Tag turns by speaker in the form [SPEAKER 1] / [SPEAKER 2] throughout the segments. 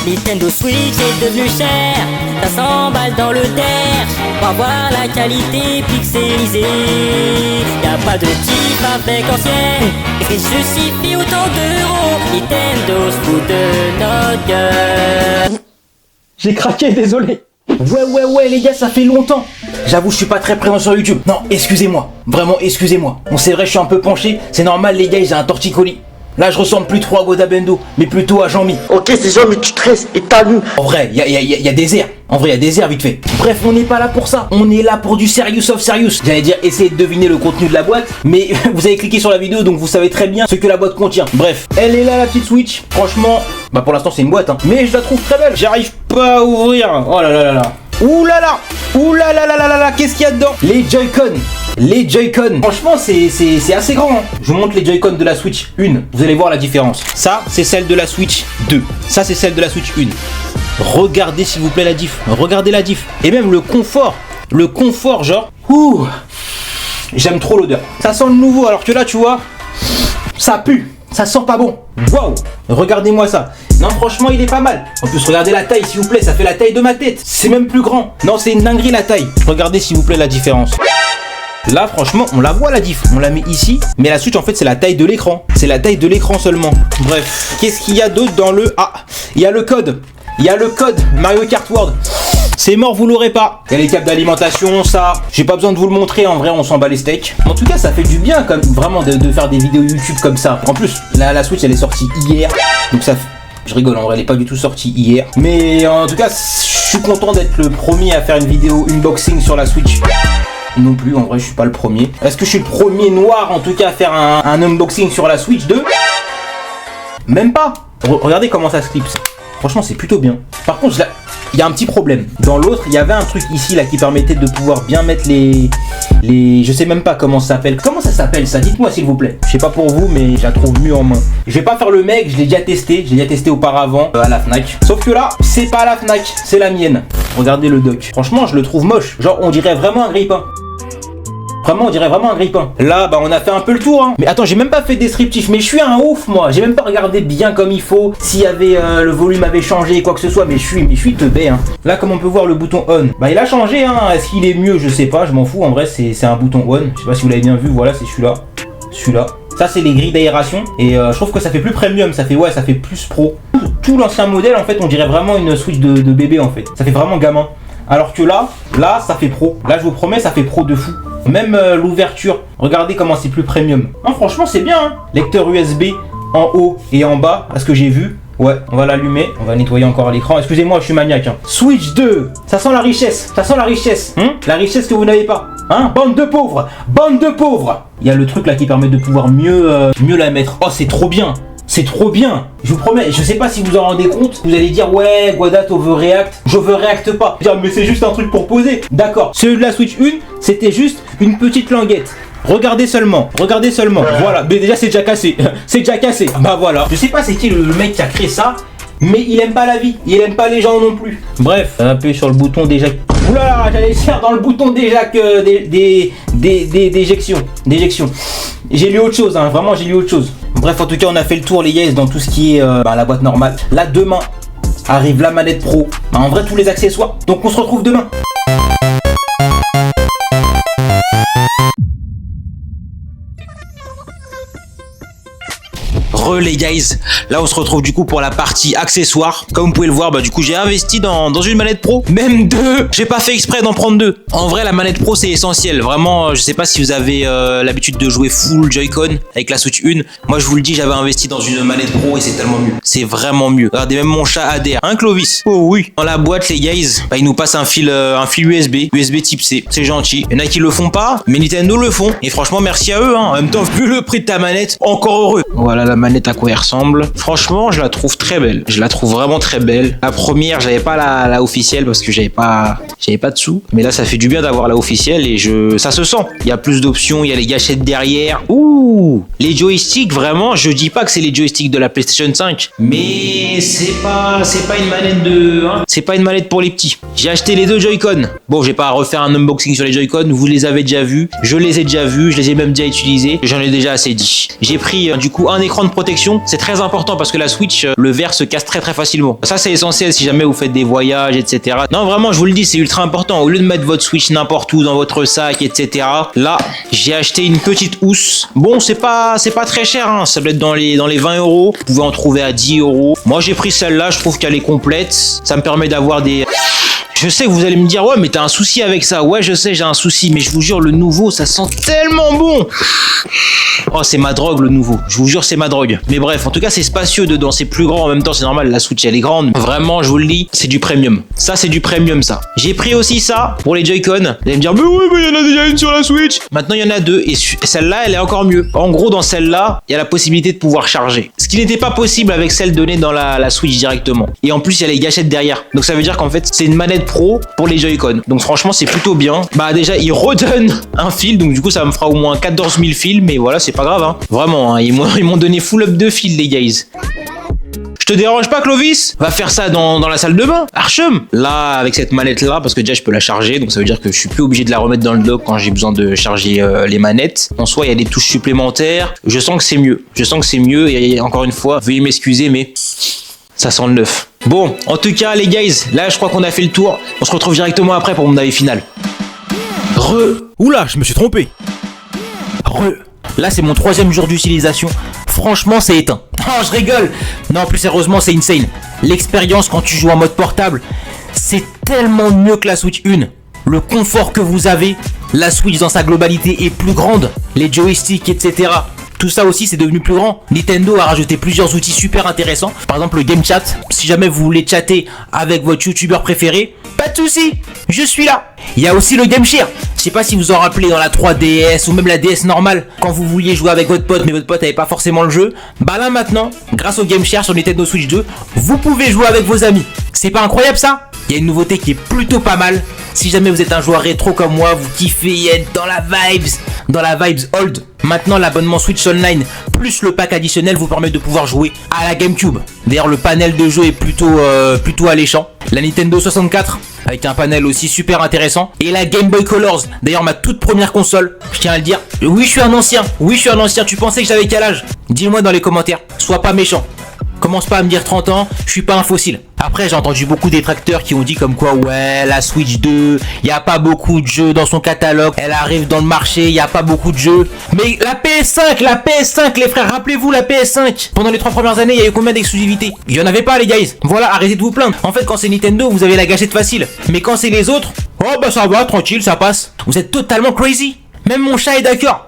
[SPEAKER 1] Nintendo Switch est devenu cher, 500 balles dans le terre. Pour avoir la qualité pixelisée, y'a pas de type avec ancienne, et qu'il suffit autant d'euros. Nintendo se fout de notre gueule.
[SPEAKER 2] J'ai craqué, désolé. Ouais les gars, ça fait longtemps. J'avoue, je suis pas très présent sur YouTube. Non, excusez-moi. Vraiment, excusez-moi. Bon, c'est vrai, je suis un peu penché. C'est normal, les gars, j'ai un torticolis. Là, je ressemble plus trop à Godabendo, mais plutôt à Jean-Mi.
[SPEAKER 3] Ok, c'est Jean-Mi, tu stresses et t'as lu.
[SPEAKER 2] En vrai, y a des airs. En vrai, il y a des airs vite fait. Bref, on n'est pas là pour ça. On est là pour du serious of serious. J'allais dire, essayez de deviner le contenu de la boîte. Mais vous avez cliqué sur la vidéo, donc vous savez très bien ce que la boîte contient. Bref, elle est là, la petite Switch. Franchement, bah pour l'instant, c'est une boîte, hein. Mais je la trouve très belle. J'arrive pas à ouvrir. Oh là là là là. Ouh là là. Ouh là là là là là là. Qu'est-ce qu'il y a dedans? Les Joy-Con. Les Joy-Con. Franchement, c'est assez grand, hein. Je vous montre les Joy-Con de la Switch 1. Vous allez voir la différence. Ça, c'est celle de la Switch 2. Ça, c'est celle de la Switch 1. Regardez s'il vous plaît la diff. Regardez la diff. Et même le confort. Le confort, genre. Ouh. J'aime trop l'odeur. Ça sent le nouveau, alors que là, tu vois, ça pue. Ça sent pas bon. Waouh. Regardez-moi ça. Non, franchement, il est pas mal. En plus, regardez la taille, s'il vous plaît. Ça fait la taille de ma tête. C'est même plus grand. Non, c'est une dinguerie la taille. Regardez s'il vous plaît la différence. Là, franchement, on la voit la diff. On la met ici. Mais la Switch, en fait, c'est la taille de l'écran. C'est la taille de l'écran seulement. Bref. Qu'est-ce qu'il y a d'autre dans le... Ah, il y a le code. Il y a le code Mario Kart World. C'est mort, vous l'aurez pas. Il y a les câbles d'alimentation, ça. J'ai pas besoin de vous le montrer, en vrai, on s'en bat les steaks. En tout cas, ça fait du bien, comme vraiment, de faire des vidéos YouTube comme ça. En plus, la Switch, elle est sortie hier. Donc ça... Je rigole, en vrai, elle est pas du tout sortie hier. Mais en tout cas, je suis content d'être le premier à faire une vidéo unboxing sur la Switch. Non plus, en vrai, je suis pas le premier. Est-ce que je suis le premier noir, en tout cas, à faire un unboxing sur la Switch 2? Même pas. Regardez comment ça se clipse. Franchement, c'est plutôt bien. Par contre, il y a un petit problème. Dans l'autre, il y avait un truc ici, là, qui permettait de pouvoir bien mettre les... Je sais même pas comment ça s'appelle. Comment ça s'appelle, ça? Dites-moi, s'il vous plaît. Je sais pas pour vous, mais je la trouve mieux en main. Je vais pas faire le mec, je l'ai déjà testé. Je l'ai déjà testé auparavant à la Fnac. Sauf que là, c'est pas la Fnac, c'est la mienne. Regardez le dock. Franchement, je le trouve moche. Genre, on dirait vraiment un grille-pain. Vraiment, on dirait vraiment un grille-pain. Là, bah, on a fait un peu le tour, hein. Mais attends, j'ai même pas fait descriptif. Mais je suis un ouf, moi. J'ai même pas regardé bien comme il faut. S'il y avait le volume avait changé, quoi que ce soit. Mais je suis teubé, hein. Là, comme on peut voir le bouton on, bah, il a changé, hein. Est-ce qu'il est mieux? Je sais pas. Je m'en fous. En vrai, c'est un bouton on. Je sais pas si vous l'avez bien vu. Voilà, c'est celui-là. Celui-là. Ça, c'est les grilles d'aération. Et je trouve que ça fait plus premium. Ça fait plus pro. Tout l'ancien modèle, en fait, on dirait vraiment une Switch de bébé, en fait. Ça fait vraiment gamin. Alors que là, ça fait pro. Là, je vous promets, ça fait pro de fou. Même l'ouverture, regardez comment c'est plus premium. Non, franchement, c'est bien, hein. Lecteur USB en haut et en bas, à ce que j'ai vu. Ouais, on va l'allumer, on va nettoyer encore l'écran. Excusez-moi, je suis maniaque, hein. Switch 2, ça sent la richesse, La richesse que vous n'avez pas, hein. Bande de pauvres, bande de pauvres. Il y a le truc là qui permet de pouvoir mieux la mettre. Oh, c'est trop bien. C'est trop bien. Je vous promets, je sais pas si vous en rendez compte. Vous allez dire, ouais, Guadat, overreact. Je overreact pas. Dire, mais c'est juste un truc pour poser. D'accord. Celui de la Switch 1, c'était juste une petite languette. Regardez seulement. Voilà. Mais déjà, c'est déjà cassé. C'est déjà cassé. Bah voilà. Je sais pas c'est qui le mec qui a créé ça. Mais il aime pas la vie. Il aime pas les gens non plus. Bref, appuyez sur le bouton déjà. Oulala, j'allais faire dans le bouton d'éjection. J'ai lu autre chose, hein. Vraiment, j'ai lu autre chose. Bref, en tout cas, on a fait le tour, les gars, dans tout ce qui est la boîte normale. Là, demain, arrive la manette pro. Bah, en vrai, tous les accessoires. Donc, on se retrouve demain. Les guys, là on se retrouve du coup pour la partie accessoires. Comme vous pouvez le voir, bah du coup j'ai investi dans une manette pro, même deux. J'ai pas fait exprès d'en prendre deux. En vrai, la manette pro c'est essentiel. Vraiment, je sais pas si vous avez l'habitude de jouer full Joy-Con avec la Switch 1. Moi je vous le dis, j'avais investi dans une manette pro et c'est tellement mieux. C'est vraiment mieux. Regardez, même mon chat adhère. Hein, Clovis? Oh oui. Dans la boîte, les guys, bah il nous passe un fil USB type C. C'est gentil. Il y en a qui le font pas, mais Nintendo le font. Et franchement, merci à eux, hein. En même temps, vu le prix de ta manette, encore heureux. Voilà la manette à quoi elle ressemble. Franchement, je la trouve très belle. Je la trouve vraiment très belle. La première, j'avais pas la officielle parce que j'avais pas de sous. Mais là, ça fait du bien d'avoir la officielle et ça se sent. Il y a plus d'options, il y a les gâchettes derrière. Ouh, les joysticks, vraiment, je dis pas que c'est les joysticks de la PlayStation 5, mais c'est pas une manette c'est pas une manette pour les petits. J'ai acheté les deux Joy-Con. Bon, j'ai pas à refaire un unboxing sur les Joy-Con. Vous les avez déjà vus. Je les ai déjà vus. Je les ai même déjà utilisés. J'en ai déjà assez dit. J'ai pris du coup un écran de protection protection, c'est très important parce que la Switch, le verre se casse très facilement. Ça c'est essentiel si jamais vous faites des voyages, etc. Non vraiment, je vous le dis, c'est ultra important. Au lieu de mettre votre Switch n'importe où dans votre sac, etc. Là, j'ai acheté une petite housse. Bon, c'est pas très cher, hein. Ça doit être dans les 20 euros. Vous pouvez en trouver à 10 euros. Moi, j'ai pris celle-là. Je trouve qu'elle est complète. Ça me permet d'avoir des... Je sais que vous allez me dire, ouais, mais t'as un souci avec ça. Ouais, je sais, j'ai un souci, mais je vous jure, le nouveau, ça sent tellement bon. Oh, c'est ma drogue, le nouveau. Je vous jure, c'est ma drogue. Mais bref, en tout cas, c'est spacieux dedans, c'est plus grand. En même temps, c'est normal, la Switch, elle est grande. Vraiment, je vous le dis, c'est du premium. Ça, c'est du premium, ça. J'ai pris aussi ça pour les Joy-Con. Vous allez me dire, mais ouais, mais il y en a déjà une sur la Switch. Maintenant, il y en a deux. Et celle-là, elle est encore mieux. En gros, dans celle-là, il y a la possibilité de pouvoir charger. Ce qui n'était pas possible avec celle donnée dans la Switch directement. Et en plus, il y a les gâchettes derrière. Donc, ça veut dire qu'en fait, c'est une manette pro pour les Joy-Con. Donc franchement c'est plutôt bien. Bah déjà ils redonnent un fil, donc du coup ça me fera au moins 14 000 fils, mais voilà c'est pas grave hein. Vraiment hein, ils m'ont donné full up de fils les guys. Je te dérange pas Clovis? Va faire ça dans la salle de bain, Archem. Là avec cette manette là, parce que déjà je peux la charger, donc ça veut dire que je suis plus obligé de la remettre dans le dock quand j'ai besoin de charger les manettes. En soi il y a des touches supplémentaires, je sens que c'est mieux. Je sens que c'est mieux et encore une fois, veuillez m'excuser mais... ça sent le neuf. Bon, en tout cas, les guys, là, je crois qu'on a fait le tour. On se retrouve directement après pour mon avis final.
[SPEAKER 4] Oula, je me suis trompé.
[SPEAKER 2] Là, c'est mon 3e jour d'utilisation. Franchement, c'est éteint. Oh, je rigole. Non, plus sérieusement, c'est insane. L'expérience quand tu joues en mode portable, c'est tellement mieux que la Switch 1. Le confort que vous avez, la Switch dans sa globalité est plus grande. Les joysticks, etc. Tout ça aussi c'est devenu plus grand. Nintendo a rajouté plusieurs outils super intéressants. Par exemple le Game Chat. Si jamais vous voulez chatter avec votre youtubeur préféré, pas de soucis, je suis là. Il y a aussi le Game Share. Je sais pas si vous en rappelez dans la 3DS ou même la DS normale, quand vous vouliez jouer avec votre pote mais votre pote avait pas forcément le jeu. Bah là maintenant, grâce au Game Share sur Nintendo Switch 2, vous pouvez jouer avec vos amis. C'est pas incroyable ça? Il y a une nouveauté qui est plutôt pas mal. Si jamais vous êtes un joueur rétro comme moi, vous kiffez être dans la vibes old. Maintenant l'abonnement Switch Online plus le pack additionnel vous permet de pouvoir jouer à la GameCube. D'ailleurs le panel de jeu est plutôt alléchant. La Nintendo 64 avec un panel aussi super intéressant. Et la Game Boy Colors, d'ailleurs ma toute première console, je tiens à le dire. Oui je suis un ancien, tu pensais que j'avais quel âge? Dis-le-moi dans les commentaires, sois pas méchant. Commence pas à me dire 30 ans, je suis pas un fossile. Après j'ai entendu beaucoup de détracteurs qui ont dit comme quoi ouais la Switch 2, y a pas beaucoup de jeux dans son catalogue, elle arrive dans le marché, y a pas beaucoup de jeux. Mais la PS5 les frères, rappelez-vous la PS5. Pendant les 3 premières années, il y a eu combien d'exclusivités? Il y en avait pas les guys. Voilà, arrêtez de vous plaindre. En fait quand c'est Nintendo, vous avez la gâchette facile. Mais quand c'est les autres, oh bah ça va, tranquille, ça passe. Vous êtes totalement crazy. Même mon chat est d'accord.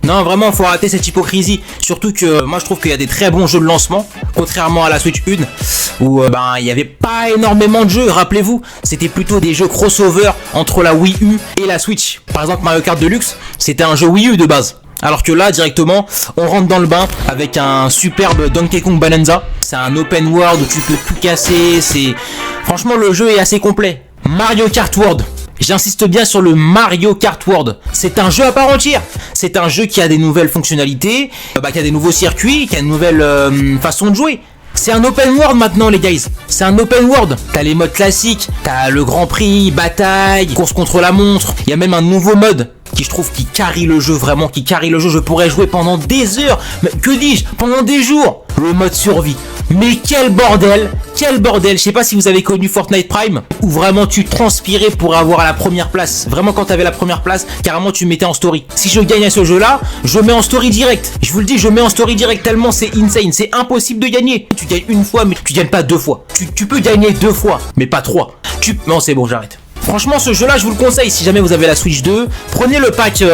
[SPEAKER 2] Non vraiment faut arrêter cette hypocrisie. Surtout que moi je trouve qu'il y a des très bons jeux de lancement. Contrairement à la Switch 1 où il n'y avait pas énormément de jeux. Rappelez-vous, c'était plutôt des jeux crossover entre la Wii U et la Switch. Par exemple Mario Kart Deluxe, c'était un jeu Wii U de base. Alors que là directement on rentre dans le bain avec un superbe Donkey Kong Bonanza. C'est un open world où tu peux tout casser. Franchement le jeu est assez complet. Mario Kart World. J'insiste bien sur le Mario Kart World. C'est un jeu à part entière. C'est un jeu qui a des nouvelles fonctionnalités, qui a des nouveaux circuits, qui a une nouvelle façon de jouer. C'est un open world maintenant les guys. C'est un open world. T'as les modes classiques, t'as le Grand Prix, bataille, course contre la montre. Il y a même un nouveau mode qui je trouve qui carry le jeu, vraiment qui carry le jeu. Je pourrais jouer pendant des heures, mais que dis-je, pendant des jours. Le mode survie. Mais quel bordel. Je sais pas si vous avez connu Fortnite Prime, où vraiment tu transpirais pour avoir la première place. Vraiment quand t'avais la première place, carrément tu mettais en story. Si je gagne à ce jeu là, je mets en story direct. Je vous le dis, je mets en story direct tellement c'est insane. C'est impossible de gagner. Tu gagnes une fois mais tu gagnes pas 2 fois. Tu peux gagner 2 fois, mais pas 3. Non c'est bon, j'arrête. Franchement ce jeu là je vous le conseille si jamais vous avez la Switch 2. Prenez le pack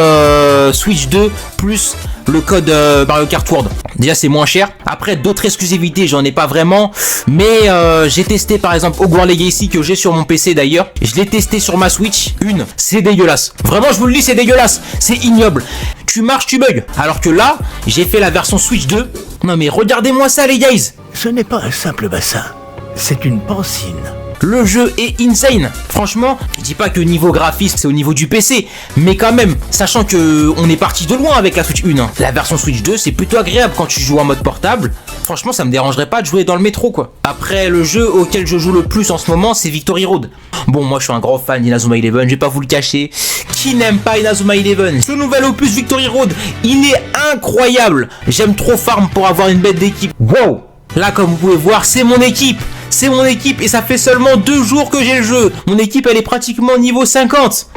[SPEAKER 2] Switch 2 plus le code Mario Kart World. Déjà c'est moins cher. Après d'autres exclusivités j'en ai pas vraiment. Mais j'ai testé par exemple Hogwarts Legacy que j'ai sur mon PC d'ailleurs. Je l'ai testé sur ma Switch. C'est dégueulasse. Vraiment je vous le dis c'est dégueulasse. C'est ignoble. Tu marches tu bugs. Alors que là j'ai fait la version Switch 2. Non mais regardez-moi ça les guys.
[SPEAKER 4] Ce n'est pas un simple bassin, c'est une piscine.
[SPEAKER 2] Le jeu est insane. Franchement, je dis pas que niveau graphisme c'est au niveau du PC, mais quand même, sachant que on est parti de loin avec la Switch 1. La version Switch 2 c'est plutôt agréable quand tu joues en mode portable. franchement ça me dérangerait pas de jouer dans le métro quoi. Après le jeu auquel je joue le plus en ce moment c'est Victory Road. Bon moi je suis un grand fan d'Inazuma Eleven, je vais pas vous le cacher. Qui n'aime pas Inazuma Eleven? Ce nouvel opus Victory Road, il est incroyable. J'aime trop farm pour avoir une bête d'équipe. Wow. Là comme vous pouvez voir c'est mon équipe. C'est mon équipe et ça fait seulement 2 jours que j'ai le jeu. Mon équipe elle est pratiquement niveau 50.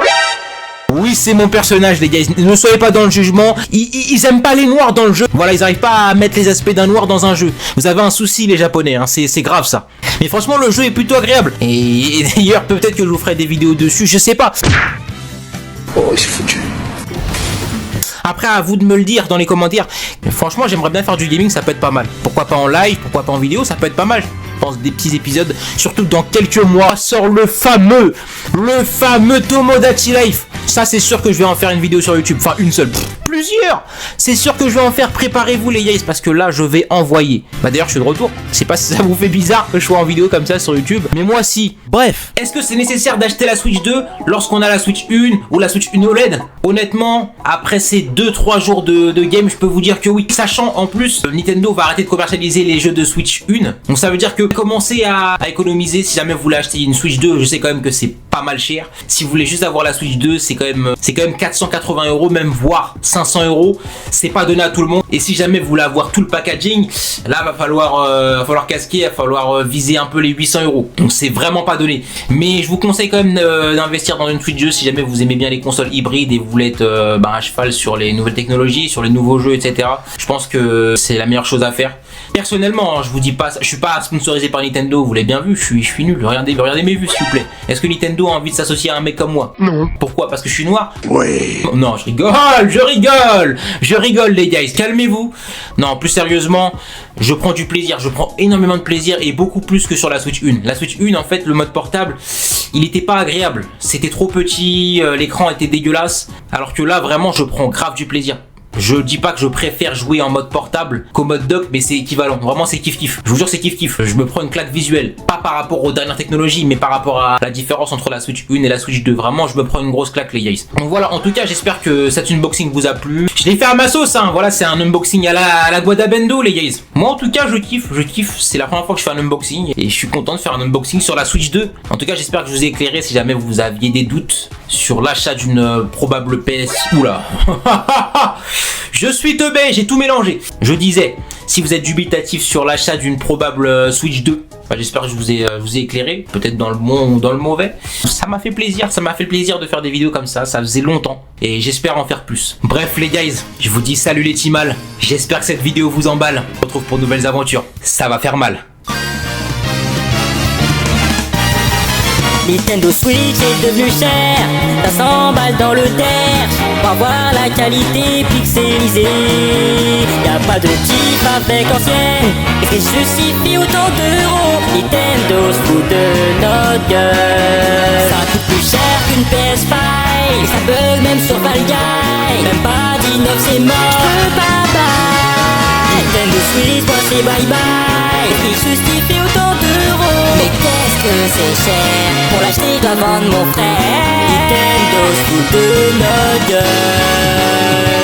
[SPEAKER 2] Oui, c'est mon personnage, les gars. Ne soyez pas dans le jugement. Ils aiment pas les noirs dans le jeu. Voilà, ils arrivent pas à mettre les aspects d'un noir dans un jeu. Vous avez un souci, les japonais. Hein. C'est grave, ça. Mais franchement, le jeu est plutôt agréable. Et d'ailleurs, peut-être que je vous ferai des vidéos dessus. Je sais pas.
[SPEAKER 3] Oh, c'est foutu.
[SPEAKER 2] Après, à vous de me le dire dans les commentaires. Mais franchement, j'aimerais bien faire du gaming, ça peut être pas mal. Pourquoi pas en live, pourquoi pas en vidéo, ça peut être pas mal. Je pense des petits épisodes. Surtout dans quelques mois, sort le fameux Tomodachi Life. Ça, c'est sûr que je vais en faire une vidéo sur YouTube. Enfin, une seule. Plusieurs. C'est sûr que je vais en faire. Préparez-vous, les guys, parce que là, je vais envoyer. Bah, d'ailleurs, je suis de retour. Je sais pas si ça vous fait bizarre que je sois en vidéo comme ça sur YouTube. Mais moi, si. Bref. Est-ce que c'est nécessaire d'acheter la Switch 2 lorsqu'on a la Switch 1 ou la Switch 1 OLED? Honnêtement, après ces 2-3 jours de game, je peux vous dire que oui. Sachant, en plus, Nintendo va arrêter de commercialiser les jeux de Switch 1. Donc, ça veut dire que commencez à économiser si jamais vous voulez acheter une Switch 2. Je sais quand même que c'est pas mal cher. Si vous voulez juste avoir la Switch 2, c'est quand même 480 €, même voire 500 €. C'est pas donné à tout le monde. Et si jamais vous voulez avoir tout le packaging, là va falloir casquer, va falloir viser un peu les 800 €. Donc c'est vraiment pas donné. Mais je vous conseille quand même d'investir dans une Switch 2 si jamais vous aimez bien les consoles hybrides et vous voulez être à cheval sur les nouvelles technologies, sur les nouveaux jeux, etc. Je pense que c'est la meilleure chose à faire. Personnellement, je vous dis pas, je suis pas sponsorisé par Nintendo, vous l'avez bien vu, je suis nul. Regardez mes vues s'il vous plaît. Est-ce que Nintendo a envie de s'associer à un mec comme moi?
[SPEAKER 3] Non.
[SPEAKER 2] Pourquoi? Parce que je suis noir?
[SPEAKER 3] Oui.
[SPEAKER 2] Non, je rigole les guys, calmez-vous. Non, plus sérieusement, je prends du plaisir, je prends énormément de plaisir et beaucoup plus que sur la Switch 1. La Switch 1 en fait, le mode portable, il était pas agréable. C'était trop petit, l'écran était dégueulasse. Alors que là vraiment, je prends grave du plaisir. Je dis pas que je préfère jouer en mode portable qu'au mode dock, mais c'est équivalent. Vraiment, c'est kiff-kiff. Je vous jure, c'est kiff-kiff. Je me prends une claque visuelle. Pas par rapport aux dernières technologies, mais par rapport à la différence entre la Switch 1 et la Switch 2. Vraiment, je me prends une grosse claque, les guys. Donc voilà, en tout cas, j'espère que cet unboxing vous a plu. Je l'ai fait à ma sauce, hein. Voilà, c'est un unboxing à la Guadabendo, les guys. Moi, en tout cas, je kiffe. C'est la première fois que je fais un unboxing et je suis content de faire un unboxing sur la Switch 2. En tout cas, j'espère que je vous ai éclairé si jamais vous aviez des doutes sur l'achat d'une probable PS. Oula. Je suis teubé, j'ai tout mélangé. Je disais, si vous êtes dubitatif sur l'achat d'une probable Switch 2, j'espère que je vous ai éclairé, peut-être dans le bon ou dans le mauvais. Ça m'a fait plaisir de faire des vidéos comme ça faisait longtemps et j'espère en faire plus. Bref les guys, je vous dis salut les Timal, j'espère que cette vidéo vous emballe. On se retrouve pour de nouvelles aventures, ça va faire mal.
[SPEAKER 1] Nintendo Switch est devenu cher, t'as 100 balles dans le terre, pour avoir la qualité pixelisée. Y'a pas de type avec ancienne, et qu'il suffit autant d'euros. Nintendo se fout de notre gueule. Ça coûte plus cher qu'une PS5, ça bug même sur Fall Guy. Même pas 19 c'est mort, j'peux pas buy. Nintendo Switch, moi c'est bye bye, il justifie autant d'euros. Mais qu'est-ce que c'est cher, pour l'acheter je dois vendre mon frère. Nintendo se fout de notre gueule.